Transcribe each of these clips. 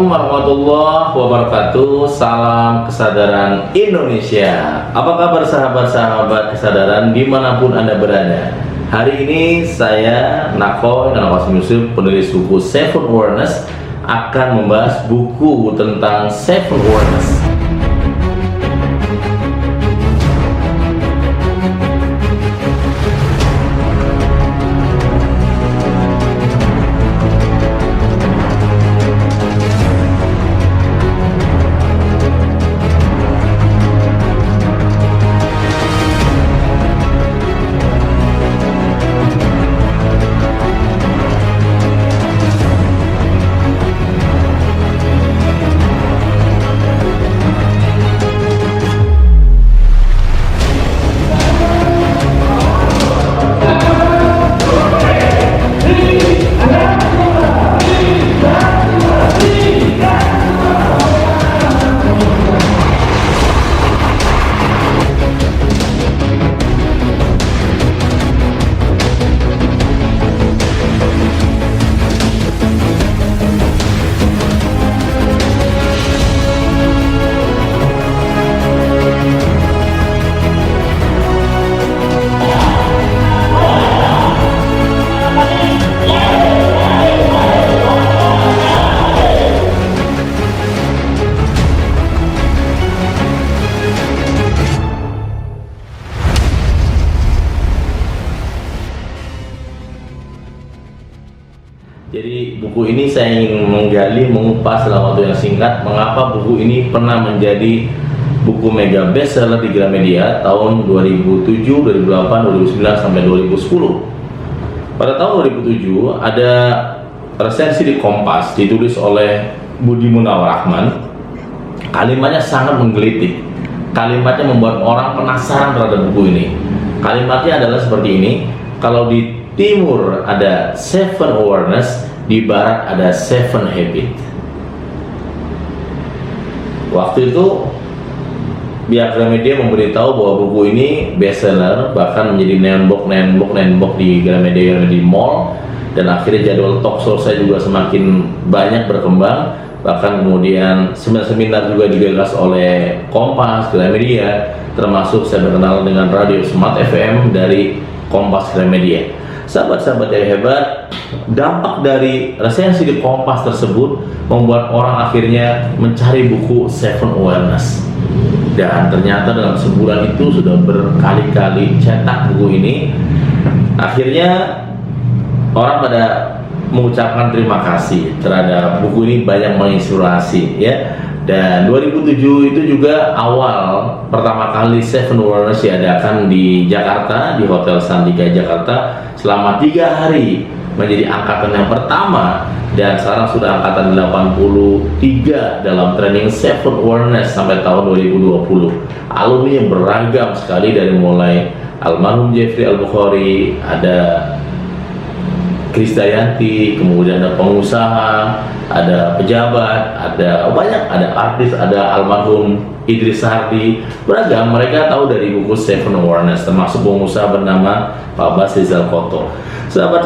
Assalamualaikum warahmatullahi wabarakatuh. Salam kesadaran Indonesia. Apa kabar sahabat-sahabat kesadaran dimanapun Anda berada? Hari ini saya Nako dan Qasim Yusuf, penulis buku Seven Awareness, akan membahas buku tentang Seven Awareness. Jadi buku ini saya ingin mengupas dalam waktu yang singkat mengapa buku ini pernah menjadi buku mega bestseller di Gramedia tahun 2007, 2008, 2009 sampai 2010. Pada tahun 2007 ada resensi di Kompas ditulis oleh Budi Munawwarahman. Kalimatnya sangat menggelitik. Kalimatnya membuat orang penasaran terhadap buku ini. Kalimatnya adalah seperti ini: kalau di timur ada Seven Awareness, di barat ada Seven Habit. Waktu itu pihak Gramedia memberitahu bahwa buku ini bestseller, bahkan menjadi nembok di Gramedia Mall, dan akhirnya jadwal talk show saya juga semakin banyak berkembang. Bahkan kemudian seminar juga digagas oleh Kompas Gramedia, termasuk saya berkenal dengan radio Smart FM dari Kompas Gramedia. Sahabat-sahabat yang hebat, dampak dari resensi di Kompas tersebut membuat orang akhirnya mencari buku Seven Awareness. Dan ternyata dalam sebulan itu sudah berkali-kali cetak buku ini. Akhirnya orang pada mengucapkan terima kasih terhadap buku ini, banyak menginspirasi ya. Dan 2007 itu juga awal pertama kali Seven Awareness diadakan di Jakarta, di Hotel Santika Jakarta, selama 3 hari, menjadi angkatan yang pertama, dan sekarang sudah angkatan 83 dalam training Seven Awareness sampai tahun 2020. Alumni yang beragam sekali, dari mulai almarhum Jeffrey Al-Bukhari, ada Krisdayanti, kemudian ada pengusaha, ada pejabat, ada banyak, ada artis, ada almarhum Idris Sardi, beragam. Mereka tahu dari buku Seven Awareness, termasuk pengusaha bernama Pak Bas Rizal Koto. Sahabat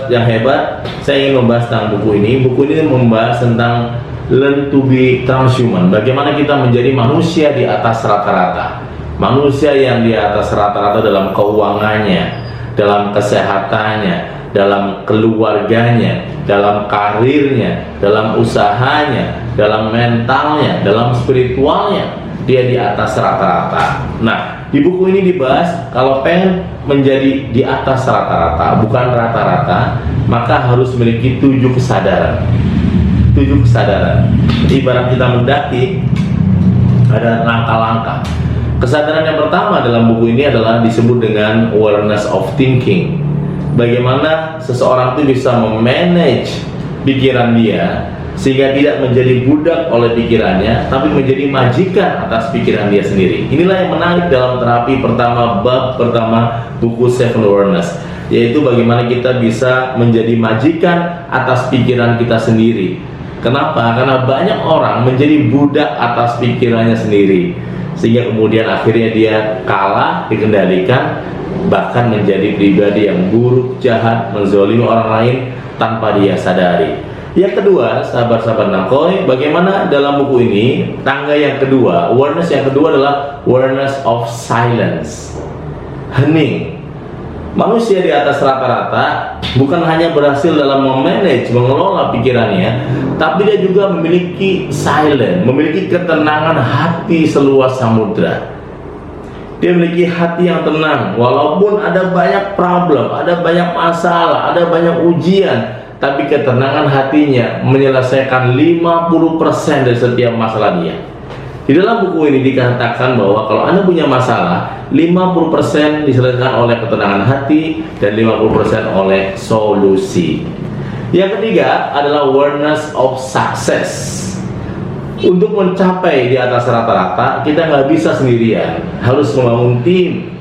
yang hebat, saya ingin membahas tentang buku ini. Buku ini membahas tentang learn to be transhuman, bagaimana kita menjadi manusia di atas rata-rata, manusia yang di atas rata-rata dalam keuangannya, dalam kesehatannya, dalam keluarganya, dalam karirnya, dalam usahanya, dalam mentalnya, dalam spiritualnya, dia di atas rata-rata. Nah, di buku ini dibahas kalau pengen menjadi di atas rata-rata, bukan rata-rata, maka harus memiliki 7 kesadaran. 7 kesadaran. Ibarat kita mendaki, ada langkah-langkah. Kesadaran yang pertama dalam buku ini adalah disebut dengan awareness of thinking. Bagaimana seseorang itu bisa memanage pikiran dia sehingga tidak menjadi budak oleh pikirannya, tapi menjadi majikan atas pikiran dia sendiri. Inilah yang menarik dalam terapi pertama, bab pertama buku Seven Awareness, yaitu bagaimana kita bisa menjadi majikan atas pikiran kita sendiri. Kenapa? Karena banyak orang menjadi budak atas pikirannya sendiri, sehingga kemudian akhirnya dia kalah dikendalikan, bahkan menjadi pribadi yang buruk, jahat, menzolimi orang lain tanpa dia sadari. Yang kedua, sahabat-sahabat Nakoi, bagaimana dalam buku ini tangga yang kedua, awareness yang kedua adalah awareness of silence, hening. Manusia di atas rata-rata bukan hanya berhasil dalam memanage, mengelola pikirannya, tapi dia juga memiliki silence, memiliki ketenangan hati seluas samudra. Dia memiliki hati yang tenang, walaupun ada banyak problem, ada banyak masalah, ada banyak ujian, tapi ketenangan hatinya menyelesaikan 50% dari setiap masalah dia. Di dalam buku ini dikatakan bahwa kalau Anda punya masalah, 50% diselesaikan oleh ketenangan hati dan 50% oleh solusi. Yang ketiga adalah awareness of success. Untuk mencapai di atas rata-rata, kita nggak bisa sendirian, harus membangun tim,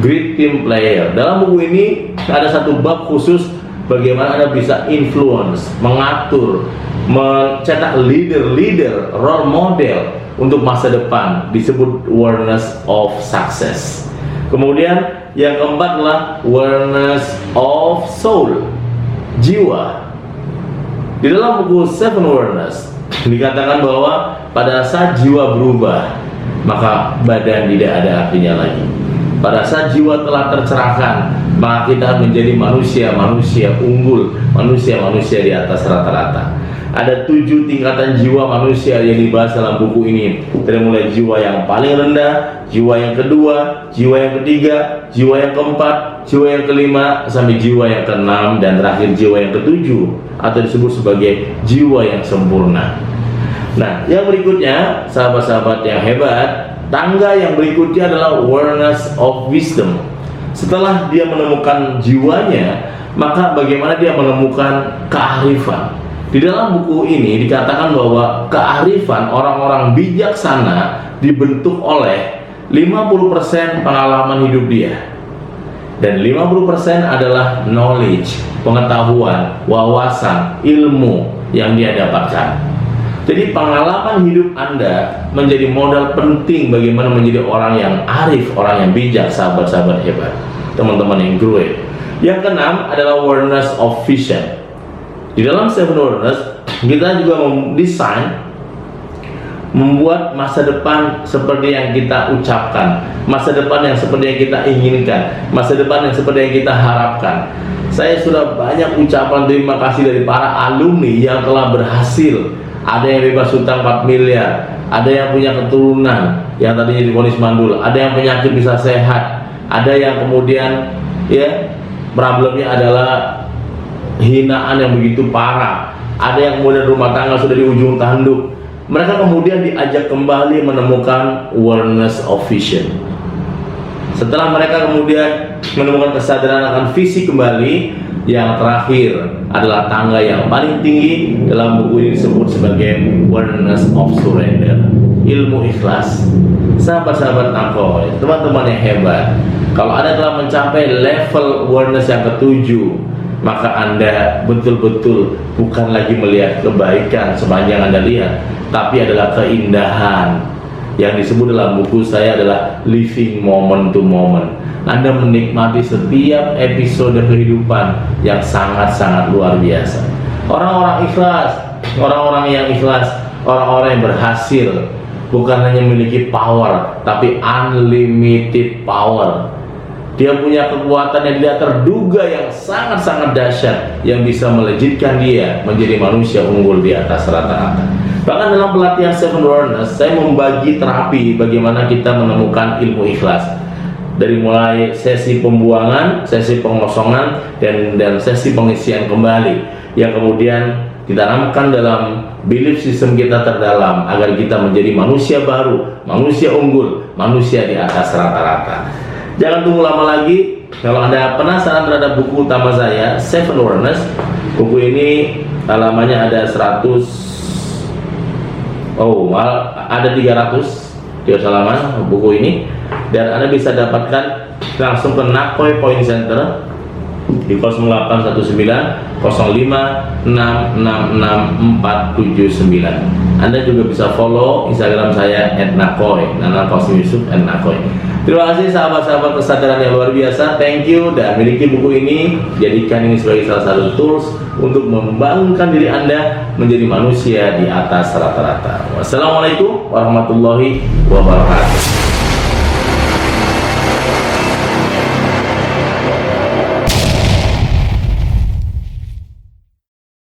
great team player. Dalam buku ini ada satu bab khusus bagaimana Anda bisa influence, mengatur, mencetak leader-leader, role model untuk masa depan, disebut awareness of success. Kemudian yang keempat adalah awareness of soul, jiwa. Di dalam buku Seven Awareness dikatakan bahwa pada saat jiwa berubah, maka badan tidak ada artinya lagi. Pada saat jiwa telah tercerahkan, maka kita menjadi manusia-manusia unggul, manusia-manusia di atas rata-rata. Ada 7 tingkatan jiwa manusia yang dibahas dalam buku ini. Dari mulai jiwa yang paling rendah, jiwa yang kedua, jiwa yang ketiga, jiwa yang keempat, jiwa yang kelima, sampai jiwa yang keenam, dan terakhir jiwa yang ketujuh, atau disebut sebagai jiwa yang sempurna. Nah, yang berikutnya, sahabat-sahabat yang hebat, tangga yang berikutnya adalah awareness of wisdom. Setelah dia menemukan jiwanya, maka bagaimana dia menemukan kearifan. Di dalam buku ini dikatakan bahwa kearifan orang-orang bijaksana dibentuk oleh 50% pengalaman hidup dia, dan 50% adalah knowledge, pengetahuan, wawasan, ilmu yang dia dapatkan. Jadi pengalaman hidup Anda menjadi modal penting bagaimana menjadi orang yang arif, orang yang bijak, sahabat-sahabat hebat, teman-teman yang great. Yang keenam adalah awareness of vision. Di dalam Seven Awareness kita juga mendesain, membuat masa depan seperti yang kita ucapkan, masa depan yang seperti yang kita inginkan, masa depan yang seperti yang kita harapkan. Saya sudah banyak ucapan terima kasih dari para alumni yang telah berhasil. Ada yang bebas hutang 4 miliar, ada yang punya keturunan yang tadinya divonis mandul, ada yang penyakit bisa sehat, ada yang kemudian problemnya adalah hinaan yang begitu parah, ada yang kemudian rumah tangga sudah di ujung tanduk. Mereka kemudian diajak kembali menemukan awareness of vision. Setelah mereka kemudian menemukan kesadaran akan visi kembali, yang terakhir adalah tangga yang paling tinggi dalam buku ini disebut sebagai awareness of surrender, ilmu ikhlas. Sahabat-sahabat Nakoi, teman-teman yang hebat, kalau Anda telah mencapai level awareness yang ketujuh, maka Anda betul-betul bukan lagi melihat kebaikan sepanjang Anda lihat, tapi adalah keindahan. Yang disebut dalam buku saya adalah living moment to moment. Anda menikmati setiap episode kehidupan yang sangat-sangat luar biasa. Orang-orang ikhlas, orang-orang yang ikhlas, orang-orang yang berhasil bukan hanya memiliki power, tapi unlimited power. Dia punya kekuatan yang tidak terduga yang sangat-sangat dahsyat yang bisa melejitkan dia menjadi manusia unggul di atas rata-rata. Bahkan dalam pelatihan Seven Awareness, saya membagi terapi bagaimana kita menemukan ilmu ikhlas. Dari mulai sesi pembuangan, sesi pengosongan, dan sesi pengisian kembali, yang kemudian ditanamkan dalam belief system kita terdalam agar kita menjadi manusia baru, manusia unggul, manusia di atas rata-rata. Jangan tunggu lama lagi. Kalau Anda penasaran terhadap buku utama saya, Seven Awareness, buku ini halamannya ada 300 halaman buku ini, dan Anda bisa dapatkan langsung ke Nakoi Point Center di 0819 05 666 479. Anda juga bisa follow Instagram saya @nakoy, Nana Qasim Yusuf @nakoy. Terima kasih sahabat-sahabat kesadaran yang luar biasa. Thank you, dan miliki buku ini, jadikan ini sebagai salah satu tools untuk membangunkan diri Anda menjadi manusia di atas rata-rata. Wassalamualaikum warahmatullahi wabarakatuh.